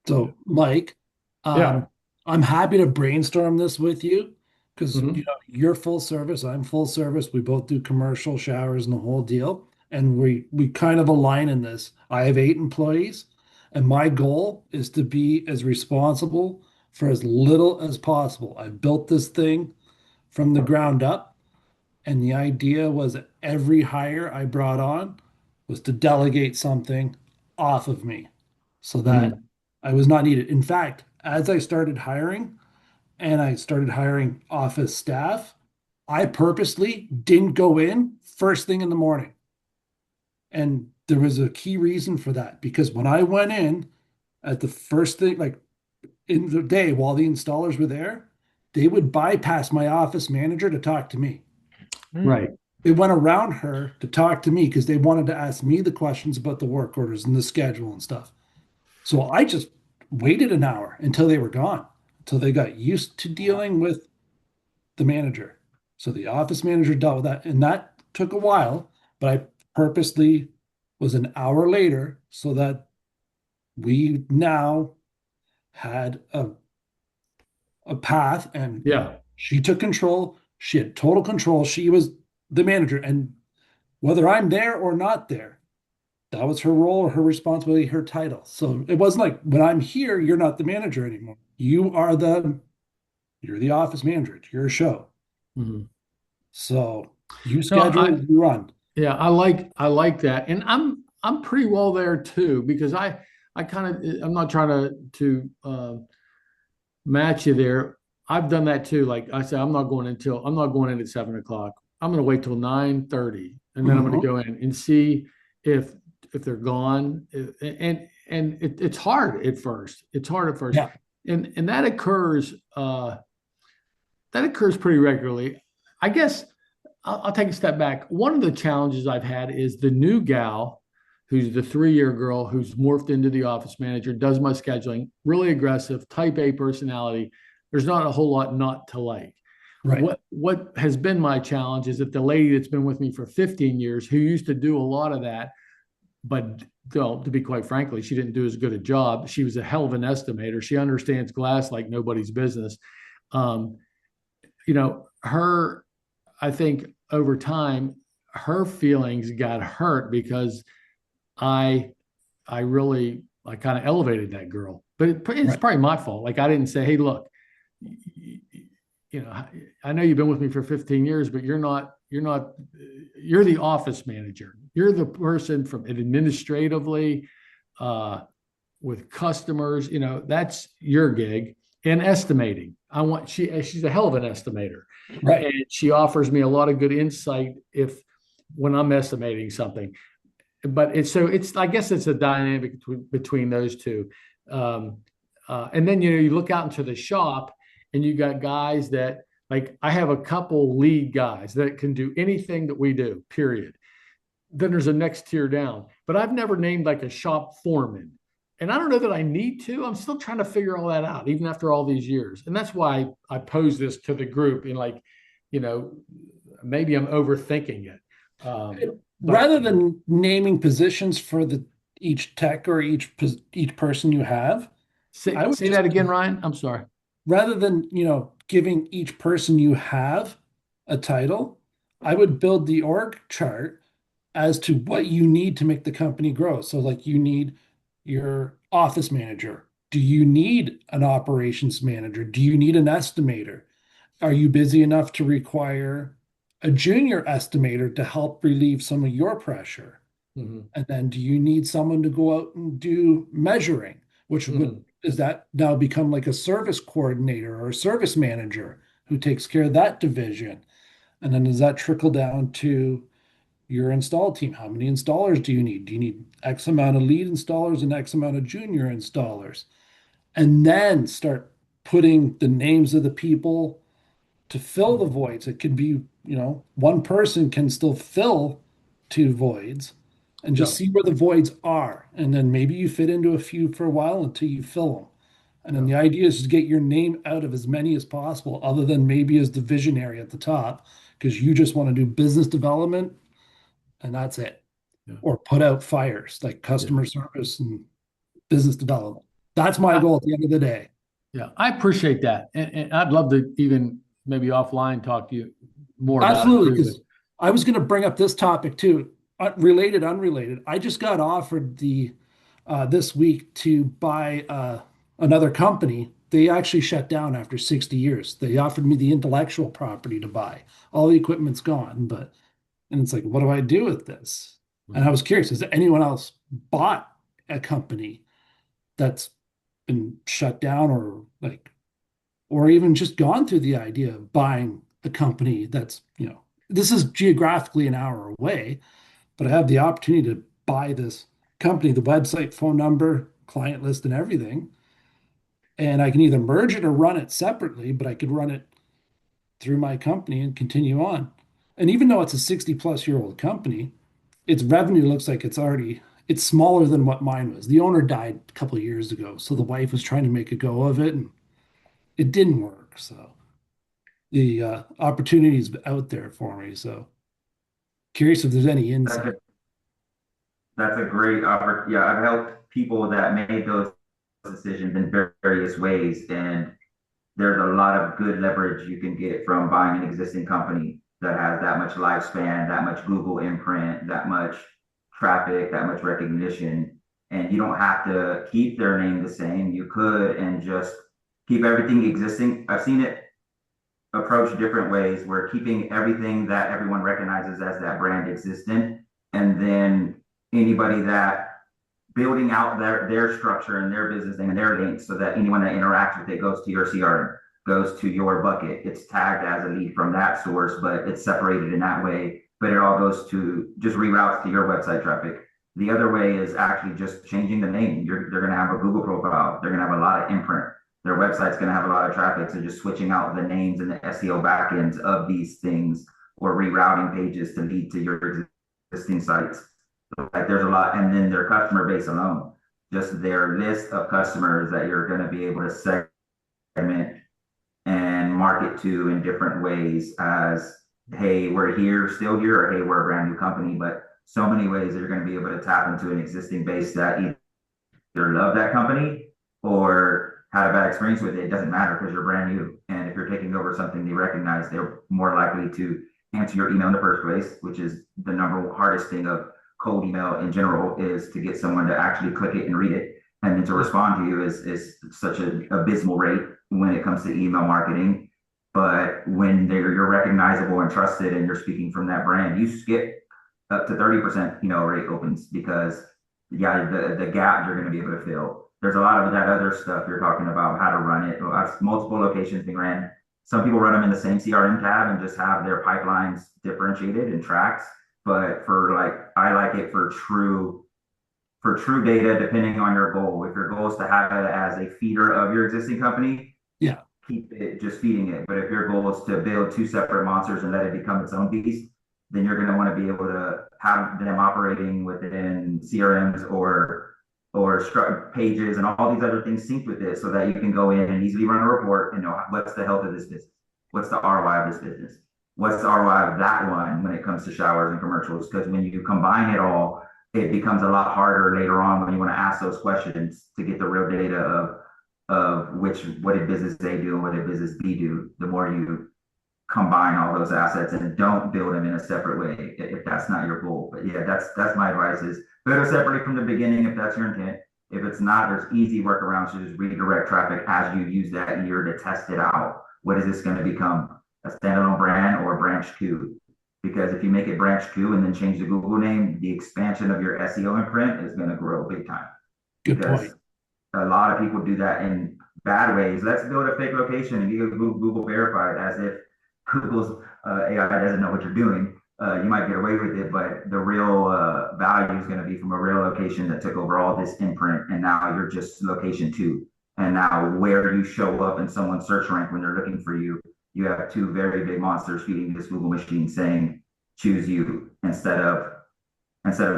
So, Mike, Yeah. I'm happy to brainstorm this with you because Mhm. you're full service, I'm full service. We both do commercial showers and the whole deal, and we kind of align in this. I have 8 employees, and my goal is to be as responsible for as little as possible. I built this thing from the ground up, and the idea was that every hire I brought on was to delegate something off of me so that Mhm. I was not needed. In fact, as I started hiring and I started hiring office staff, I purposely didn't go in first thing in the morning. And there was a key reason for that because when I went in at the first thing, like in the day while the installers were there, they would bypass my office manager to talk to me. Right. They went around her to talk to me because they wanted to ask me the questions about the work orders and the schedule and stuff. So I just waited an hour until they were gone, until they got used to dealing with the manager. So the office manager dealt with that, and that took a while, but I purposely was an hour later so that we now had a path and Yeah. she took control. She had total control. She was the manager. And whether I'm there or not there, that was her role or her responsibility, her title. So it wasn't like when I'm here, you're not the manager anymore. You're the office manager. It's your show. Mhm. So you No, schedule, you run. yeah, I like that, and I'm pretty well there too because I kind of I'm not trying to match you there. I've done that too. Like I said, I'm not going in at 7 o'clock. I'm going to wait till 9:30, and then I'm going to Mhm. go in and see if they're gone. It's hard at first. It's hard at first, Yeah. and that occurs pretty regularly. I guess I'll take a step back. One of the challenges I've had is the new gal, who's the 3-year girl who's morphed into the office manager, does my scheduling, really aggressive, type A personality. There's not a whole lot not to like. Right. What has been my challenge is that the lady that's been with me for 15 years, who used to do a lot of that, but well, to be quite frankly, she didn't do as good a job. She was a hell of an estimator. She understands glass like nobody's business. Um, her, I think over time, her feelings got hurt because I I kind of elevated that girl, but it's Right. probably my fault. Like I didn't say, hey, look, you know, I know you've been with me for 15 years, but you're the office manager. You're the person from administratively, uh, with customers, that's your gig and estimating. She's a hell of an estimator. Right. And she offers me a lot of good insight if when I'm estimating something. But it's I guess it's a dynamic between those two. And then you look out into the shop and you got guys that like I have a couple lead guys that can do anything that we do, period. then there's a next tier down. But I've never named like a shop foreman. And I don't know that I need to. I'm still trying to figure all that out, even after all these years. And that's why I pose this to the group in like, you know, maybe I'm overthinking it. Rather than naming positions for each tech or each person you have, I would say that again, Ryan. I'm sorry. Rather than, giving each person you have a title, I would build the org chart as to what you need to make the company grow. So like you need your office manager. Do you need an operations manager? Do you need an estimator? Are you busy enough to require a junior estimator to help relieve some of your pressure? Mm-hmm. And then do you need someone to go out and do measuring, which would does that now become like a service coordinator or a service manager who takes care of that division? And then does that trickle down to your install team? How many installers do you need? Do you need X amount of lead installers and X amount of junior installers? And then start putting the names of the people to fill the voids. It can be, one person can still fill two voids and just see where the voids are. And then maybe you fit into a few for a while until you fill them. And then the idea is to get your name out of as many as possible, other than maybe as the visionary at the top, because you just want to do business development and that's it. Yeah. Or put out fires like customer service and business development. That's my goal at the end of the day. Yeah, I appreciate that. And I'd love to even maybe offline talk to you more about it. Absolutely, because I was going to bring up this topic too, related, unrelated. I just got offered this week to buy another company. They actually shut down after 60 years. They offered me the intellectual property to buy. All the equipment's gone, and it's like, what do I do with this? And I was curious, has anyone else bought a company that's been shut down or even just gone through the idea of buying a company that's, this is geographically an hour away, but I have the opportunity to buy this company, the website, phone number, client list, and everything. And I can either merge it or run it separately, but I could run it through my company and continue on. And even though it's a 60-plus-year-old company, its revenue looks like it's smaller than what mine was. The owner died a couple of years ago, so the wife was trying to make a go of it, and it didn't work. So the opportunity's out there for me. So curious if there's any insight. That's a great opportunity. Yeah, I've helped people that made those decisions in various ways, and there's a lot of good leverage you can get from buying an existing company that has that much lifespan, that much Google imprint, that much traffic, that much recognition. And you don't have to keep their name the same. You could and just keep everything existing. I've seen it approach different ways where keeping everything that everyone recognizes as that brand existent, and then anybody that building out their structure and their business name and their links so that anyone that interacts with it goes to your CRM, goes to your bucket. It's tagged as a lead from that source, but it's separated in that way. But it all goes to just reroutes to your website traffic. The other way is actually just changing the name. They're going to have a Google profile. They're going to have a lot of imprint. Their website's going to have a lot of traffic. So just switching out the names and the SEO backends of these things, or rerouting pages to lead to your existing sites. Like there's a lot, and then their customer base alone, just their list of customers that you're going to be able to segment and market to in different ways as, hey, we're here, still here, or hey, we're a brand new company. But so many ways that you're going to be able to tap into an existing base that either love that company or had a bad experience with it. It doesn't matter because you're brand new. And if you're taking over something they recognize, they're more likely to answer your email in the first place, which is the number hardest thing of cold email in general, is to get someone to actually click it and read it. And then to respond to you is such an abysmal rate when it comes to email marketing. But when you're recognizable and trusted and you're speaking from that brand, you skip up to 30% rate opens, because the gap you're going to be able to fill. There's a lot of that other stuff you're talking about, how to run it. I've multiple locations being ran. Some people run them in the same CRM tab and just have their pipelines differentiated in tracks. But I like it for true data, depending on your goal. If your goal is to have it as a feeder of your existing company, keep it just feeding it. But if your goal is to build two separate monsters and let it become its own beast, then you're going to want to be able to have them operating within CRMs or pages and all these other things synced with this so that you can go in and easily run a report and know what's the health of this business, what's the ROI of this business, what's the ROI of that one when it comes to showers and commercials. Because when you combine it all, it becomes a lot harder later on when you want to ask those questions to get the real data of what did business A do and what did business B do. The more you combine all those assets and don't build them in a separate way if that's not your goal. But yeah, that's my advice is build it separately from the beginning if that's your intent. If it's not, there's easy workarounds to just redirect traffic as you use that year to test it out. What is this going to become? A standalone brand or branch two? Because if you make it branch two and then change the Google name, the expansion of your SEO imprint is going to grow big time. Good Because point. a lot of people do that in bad ways. Let's build a fake location and get Google verified as if Google's AI doesn't know what you're doing. You might get away with it, but the real value is going to be from a real location that took over all this imprint, and now you're just location two. And now where you show up in someone's search rank when they're looking for you, you have two very big monsters feeding this Google machine saying, choose you instead of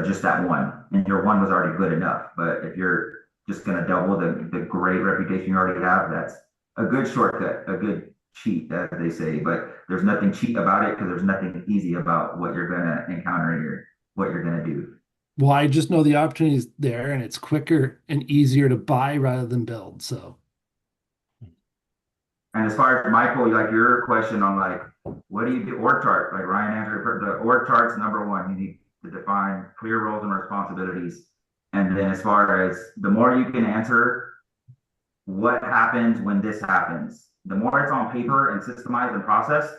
just that one. And your one was already good enough. But if you're just going to double the great reputation you already have, that's a good shortcut, a good cheat, as they say. But there's nothing cheap about it because there's nothing easy about what you're going to encounter here, what you're going to do. Well, I just know the opportunity is there and it's quicker and easier to buy rather than build. So And as far as Michael, like your question on like, what do you do? Org chart, like Ryan answered, the org chart's number one. You need to define clear roles and responsibilities. And then as far as the more you can answer, what happens when this happens, the more it's on paper and systemized and processed,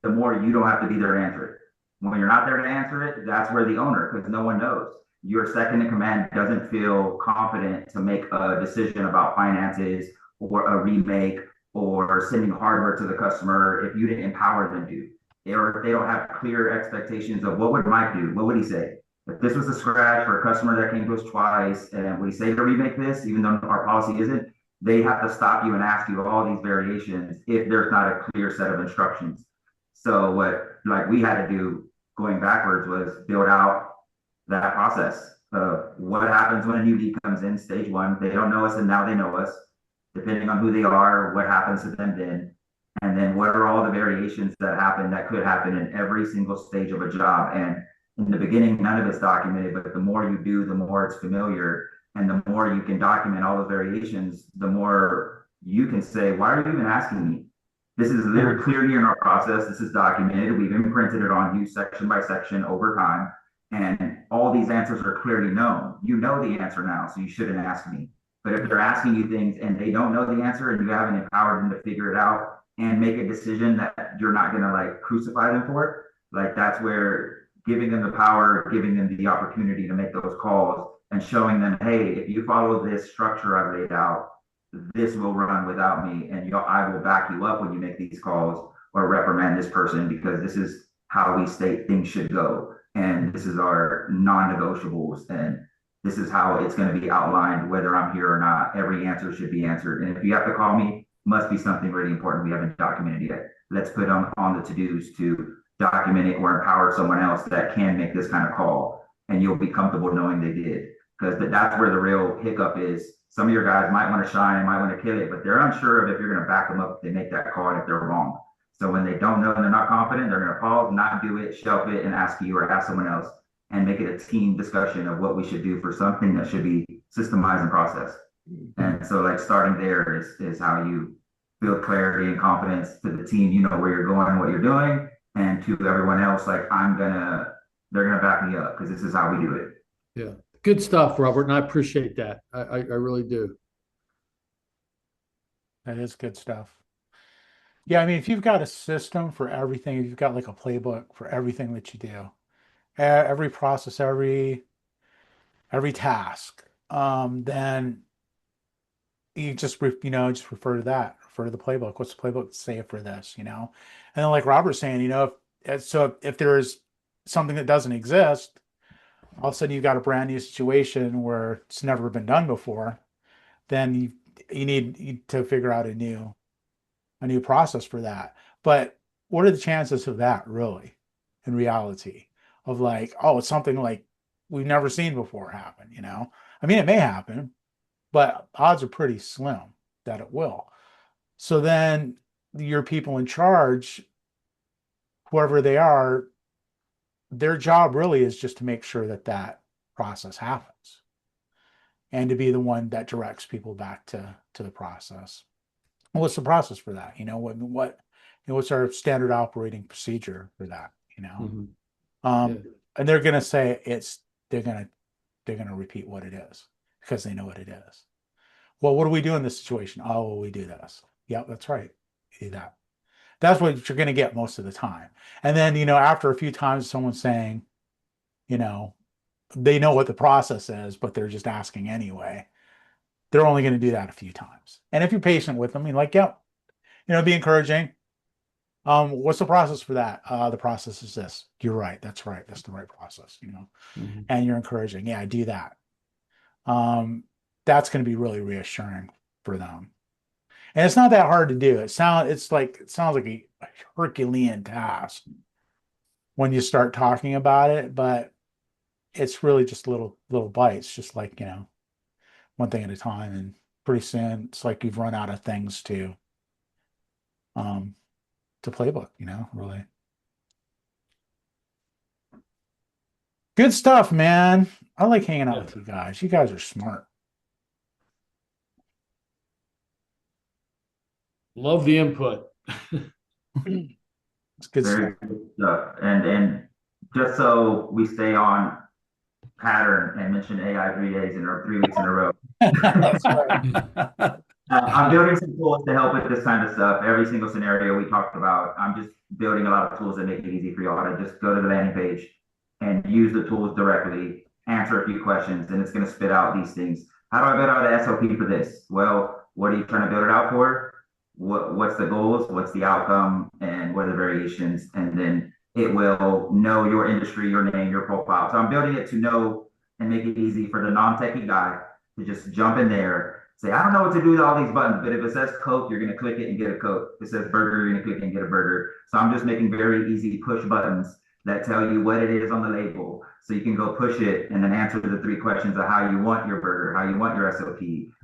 the more you don't have to be there to answer it. When you're not there to answer it, that's where the owner, because no one knows. Your second in command doesn't feel confident to make a decision about finances or a remake or sending hardware to the customer if you didn't empower them to. Or if they don't have clear expectations of what would Mike do, what would he say? If this was a scratch for a customer that came to us twice and we say to remake this, even though our policy isn't, they have to stop you and ask you all these variations if there's not a clear set of instructions. So what like we had to do going backwards was build out that process of what happens when a new lead comes in, stage one. They don't know us and now they know us. Depending on who they are, what happens to them then. And then what are all the variations that happen that could happen in every single stage of a job. And in the beginning, none of it's documented, but the more you do, the more it's familiar. And the more you can document all the variations, the more you can say, why are you even asking me? This is literally clearly in our process. This is documented. We've imprinted it on you section by section over time. And all these answers are clearly known. You know the answer now, so you shouldn't ask me. But if they're asking you things and they don't know the answer and you haven't empowered them to figure it out and make a decision that you're not going to like crucify them for it, like that's where giving them the power, giving them the opportunity to make those calls and showing them, hey, if you follow this structure I've laid out, this will run without me. And I will back you up when you make these calls or reprimand this person because this is how we state things should go. And this is our non-negotiables. And this is how it's going to be outlined, whether I'm here or not. Every answer should be answered. And if you have to call me, must be something really important we haven't documented yet. Let's put on the to-dos to document it or empower someone else that can make this kind of call. And you'll be comfortable knowing they did. Because that's where the real hiccup is. Some of your guys might want to shine, might want to kill it, but they're unsure of if you're going to back them up if they make that call and if they're wrong. So when they don't know and they're not confident, they're going to pause, not do it, shelf it, and ask you or ask someone else and make it a team discussion of what we should do for something that should be systemized and processed. And so like starting there is how you build clarity and confidence to the team. You know where you're going, what you're doing, and to everyone else, like they're gonna back me up because this is how we do it. Yeah. Good stuff, Robert. And I appreciate that. I really do. That is good stuff. Yeah, I mean, if you've got a system for everything, if you've got like a playbook for everything that you do, every process, every task, then you just just refer to that, refer to the playbook. What's the playbook say for this, And then like Robert's saying, if there's something that doesn't exist, all of a sudden you've got a brand new situation where it's never been done before, then you need to figure out a new process for that. But what are the chances of that really? in reality of like, oh, it's something like we've never seen before happen, you know? I mean, it may happen, but odds are pretty slim that it will. So then your people in charge, whoever they are, their job really is just to make sure that that process happens and to be the one that directs people back to the process. What's the process for that? What's our standard operating procedure for that? Mhm. Um, Yeah. and they're gonna say they're gonna repeat what it is because they know what it is. Well, what do we do in this situation? Oh, well, we do this. Yep, that's right. You do that. That's what you're gonna get most of the time. And then, after a few times someone saying, you know, they know what the process is, but they're just asking anyway. They're only going to do that a few times. And if you're patient with them, you're like, yep, be encouraging. What's the process for that? The process is this. You're right. That's right. That's the right process, Mhm. and you're encouraging. Yeah, I do that. That's going to be really reassuring for them. And it's not that hard to do. It sounds like a Herculean task when you start talking about it, but it's really just little bites, just like, one thing at a time. And pretty soon it's like you've run out of things um to playbook, really. Good stuff, man. I like hanging out Yeah. with you guys. You guys are smart. Love the input. It's good Very stuff. good stuff. And just so we stay on pattern and mention AI 3 days or 3 weeks in a row. That's right. I'm building some tools to help with this kind of stuff. Every single scenario we talked about, I'm just building a lot of tools that make it easy for y'all to just go to the landing page and use the tools directly, answer a few questions, and it's going to spit out these things. How do I build out an SOP for this? Well, what are you trying to build it out for? What's the goals? What's the outcome? And what are the variations? And then it will know your industry, your name, your profile. So I'm building it to know and make it easy for the non-techie guy to just jump in there, say, I don't know what to do with all these buttons, but if it says Coke, you're going to click it and get a Coke. If it says burger, you're going to click it and get a burger. So I'm just making very easy push buttons that tell you what it is on the label. So you can go push it and then answer the 3 questions of how you want your burger, how you want your SOP,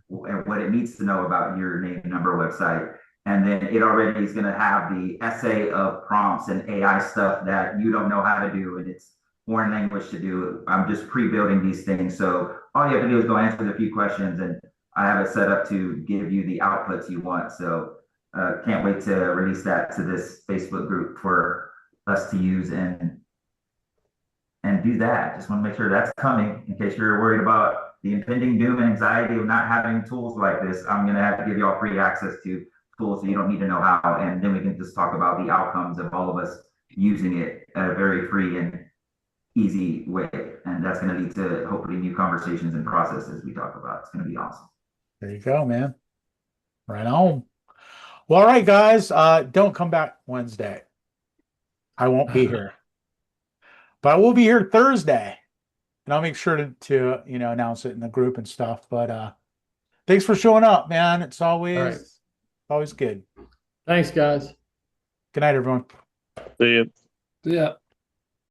and what it needs to know about your name, number, website. And then it already is going to have the essay of prompts and AI stuff that you don't know how to do, and it's foreign language to do. I'm just pre-building these things. So all you have to do is go answer the few questions, and I have it set up to give you the outputs you want. So can't wait to release that to this Facebook group for us to use and do that. Just want to make sure that's coming in case you're worried about the impending doom and anxiety of not having tools like this. I'm going to have to give you all free access to tools so you don't need to know how. And then we can just talk about the outcomes of all of us using it at a very free and easy way. And that's going to lead to hopefully new conversations and processes we talk about. It's going to be awesome. There you go, man. Right on. Well, all right, guys. Don't come back Wednesday. I won't be here. But I will be here Thursday. And I'll make sure to announce it in the group and stuff. But thanks for showing up, man. It's always good. Thanks, guys. Good night, everyone. See you. Yeah.